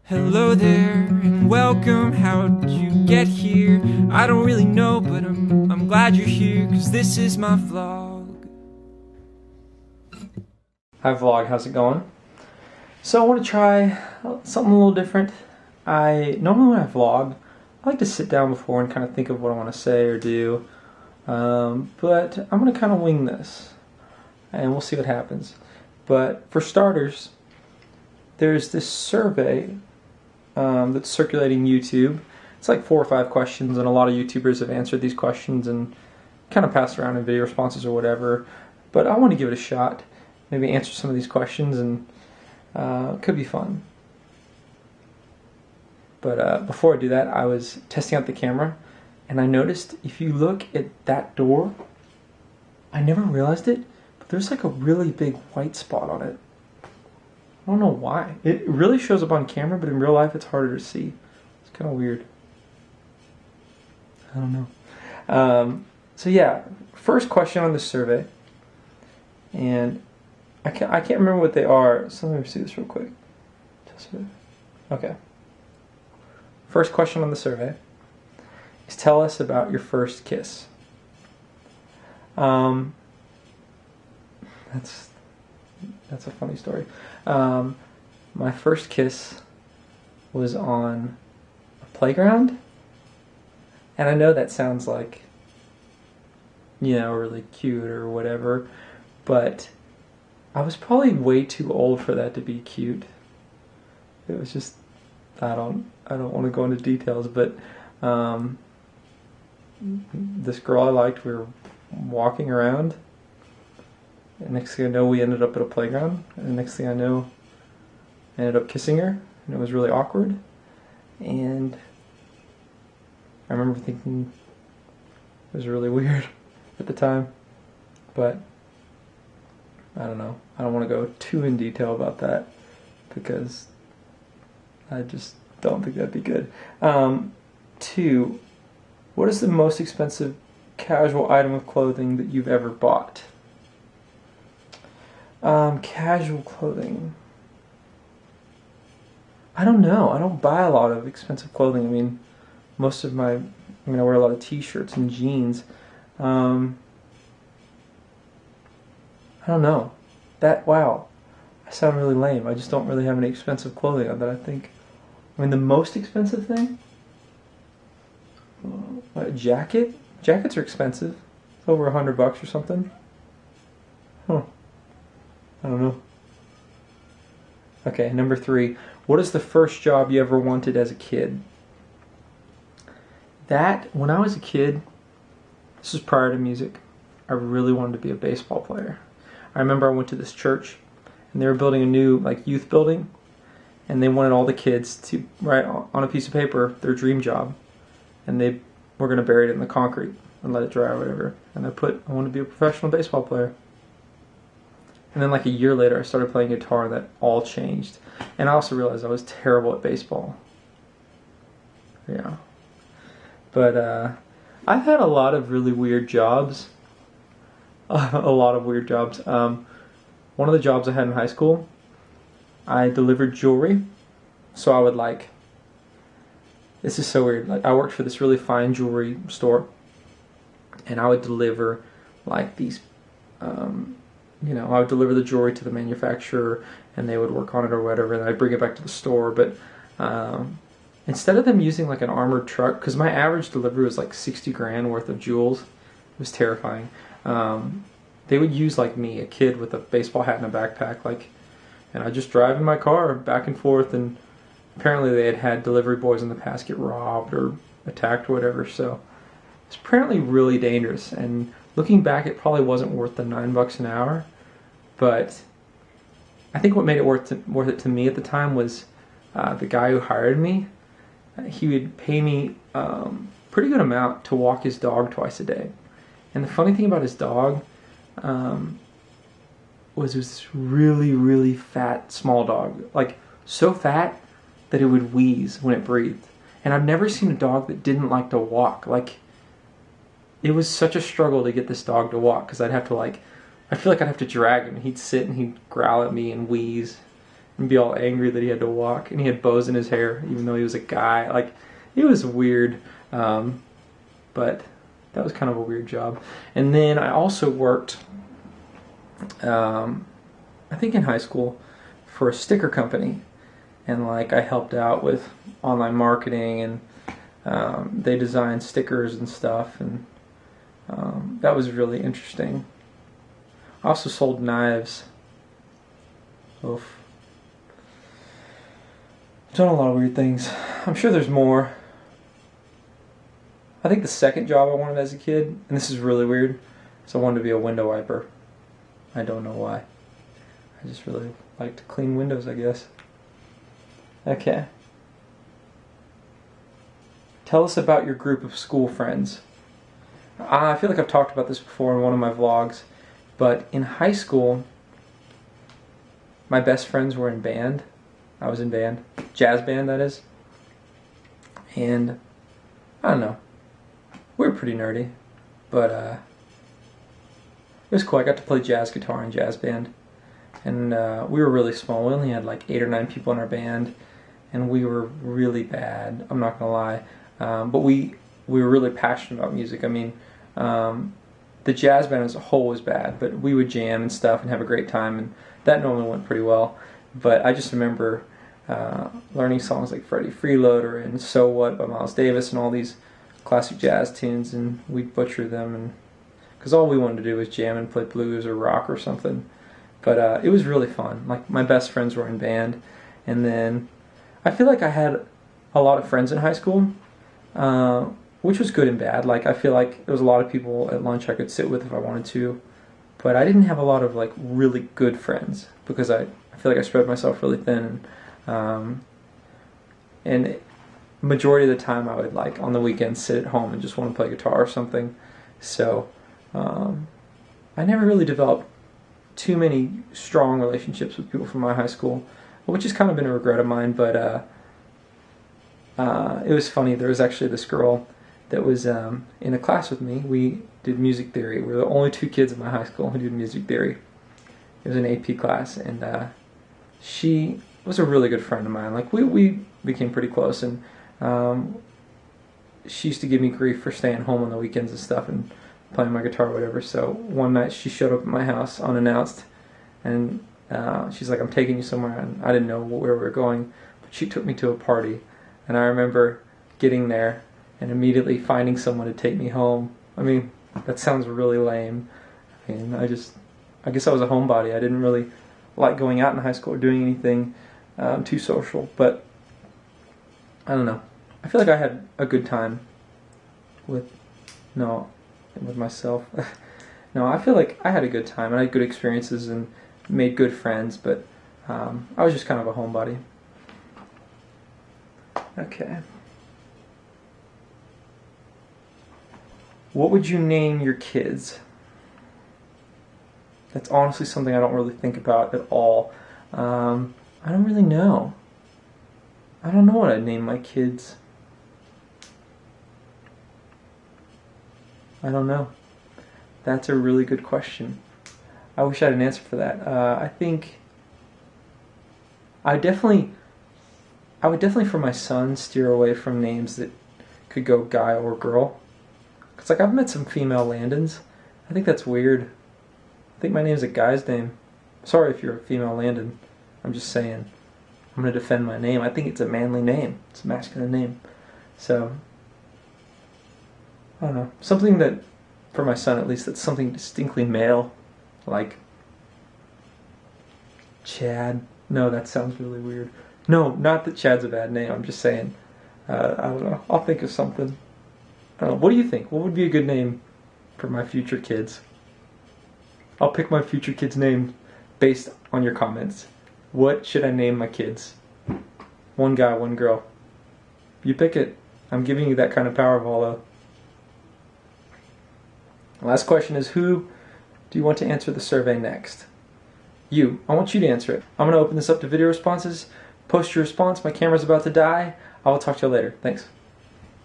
Hello there and welcome. How'd you get here? I don't really know, but I'm glad you're here, cause this is my vlog. Hi vlog, how's it going? So I want to try something a little different. Normally when I vlog, I like to sit down before and kind of think of what I want to say or do. But I'm going to kind of wing this and we'll see what happens. But for starters, there's this survey that's circulating YouTube. It's like 4 or 5 questions, and a lot of YouTubers have answered these questions and kind of passed around in video responses or whatever. But I want to give it a shot. Maybe answer some of these questions, and it could be fun. But before I do that, I was testing out the camera, and I noticed if you look at that door, I never realized it, but there's like a really big white spot on it. I don't know why. It really shows up on camera, but in real life it's harder to see. It's kind of weird. I don't know. So yeah, first question on this survey, and I can't remember what they are, so let me see this real quick. Okay. First question on the survey is, tell us about your first kiss. That's a funny story. My first kiss was on a playground, and I know that sounds like, really cute or whatever, but I was probably way too old for that to be cute. It was just, I don't want to go into details, but this girl I liked, we were walking around, and next thing I know we ended up at a playground, and the next thing I know I ended up kissing her, and it was really awkward, and I remember thinking it was really weird at the time, but I don't know. I don't want to go too in detail about that because I just don't think that'd be good. 2, what is the most expensive casual item of clothing that you've ever bought? Casual clothing. I don't know. I don't buy a lot of expensive clothing. I mean, I wear a lot of t-shirts and jeans. I don't know. Wow. I sound really lame. I just don't really have any expensive clothing that I think. I mean, the most expensive thing? A jacket? Jackets are expensive. It's over $100 or something. Huh. I don't know. Okay, number 3. What is the first job you ever wanted as a kid? When I was a kid, this was prior to music, I really wanted to be a baseball player. I remember I went to this church, and they were building a new youth building, and they wanted all the kids to write on a piece of paper their dream job, and they were going to bury it in the concrete and let it dry or whatever. And I want to be a professional baseball player. And then a year later, I started playing guitar, and that all changed. And I also realized I was terrible at baseball. Yeah. But I've had a lot of really weird jobs. A lot of weird jobs. One of the jobs I had in high school, I delivered jewelry. So I would this is so weird. I worked for this really fine jewelry store, and I would deliver these, I would deliver the jewelry to the manufacturer, and they would work on it or whatever, and I'd bring it back to the store. But instead of them using an armored truck, because my average delivery was $60 grand worth of jewels, it was terrifying. They would use me, a kid with a baseball hat and a backpack, and I'd just drive in my car back and forth, and apparently they had delivery boys in the past get robbed or attacked or whatever, so it's apparently really dangerous. And looking back, it probably wasn't worth the $9 an hour, but I think what made it worth it to me at the time was the guy who hired me. He would pay me pretty good amount to walk his dog twice a day. And the funny thing about his dog was it was this really, really fat, small dog. So fat that it would wheeze when it breathed. And I've never seen a dog that didn't like to walk. It was such a struggle to get this dog to walk, because I'd have to I feel like I'd have to drag him. He'd sit and he'd growl at me and wheeze. and be all angry that he had to walk, and he had bows in his hair even though he was a guy. Like, it was weird, but that was kind of a weird job. And then I also worked, I think in high school, for a sticker company, and like I helped out with online marketing, and they designed stickers and stuff, and that was really interesting. I also sold knives. Oof. I've done a lot of weird things. I'm sure there's more. I think the second job I wanted as a kid, and this is really weird, is I wanted to be a window wiper. I don't know why. I just really like to clean windows, I guess. Okay. Tell us about your group of school friends. I feel like I've talked about this before in one of my vlogs, but in high school, my best friends were in band. I was in band. Jazz band, that is. And I don't know. We were pretty nerdy, but it was cool. I got to play jazz guitar in jazz band, and we were really small. We only had like 8 or 9 people in our band, and we were really bad. I'm not gonna lie, but we were really passionate about music. I mean, the jazz band as a whole was bad, but we would jam and stuff and have a great time, and that normally went pretty well. But I just remember learning songs like Freddie Freeloader and So What by Miles Davis and all these classic jazz tunes, and we'd butcher them, and because all we wanted to do was jam and play blues or rock or something. But it was really fun. Like, my best friends were in band, and then I feel like I had a lot of friends in high school, which was good and bad. Like, I feel like there was a lot of people at lunch I could sit with if I wanted to, but I didn't have a lot of like really good friends because I feel like I spread myself really thin, and majority of the time I would, like, on the weekends sit at home and just want to play guitar or something. So I never really developed too many strong relationships with people from my high school, which has kind of been a regret of mine. But it was funny. There was actually this girl that was in a class with me. We did music theory. We were the only 2 kids in my high school who did music theory. It was an AP class, and she was a really good friend of mine. Like, we became pretty close, and she used to give me grief for staying home on the weekends and stuff and playing my guitar or whatever. So one night she showed up at my house unannounced, and she's like, "I'm taking you somewhere," and I didn't know where we were going, but she took me to a party, and I remember getting there and immediately finding someone to take me home. I mean, that sounds really lame. I mean, I guess I was a homebody. I didn't really like going out in high school or doing anything too social, but I don't know. I feel like I had a good time with myself. No, I feel like I had a good time and I had good experiences and made good friends, but I was just kind of a homebody. Okay. What would you name your kids? That's honestly something I don't really think about at all. I don't really know. I don't know what I'd name my kids. I don't know. That's a really good question. I wish I had an answer for that. I think I would definitely for my son steer away from names that could go guy or girl. Cause like I've met some female Landons. I think that's weird. I think my name's a guy's name. Sorry if you're a female Landon. I'm just saying. I'm going to defend my name. I think it's a manly name. It's a masculine name. So, I don't know. Something that, for my son at least, that's something distinctly male. Like Chad. No, that sounds really weird. No, not that Chad's a bad name. I'm just saying. I don't know. I'll think of something. I don't know. What do you think? What would be a good name for my future kids? I'll pick my future kids' name based on your comments. What should I name my kids? One guy, one girl. You pick it. I'm giving you that kind of power, Valo. Last question is, who do you want to answer the survey next? You. I want you to answer it. I'm going to open this up to video responses. Post your response. My camera's about to die. I will talk to you later. Thanks.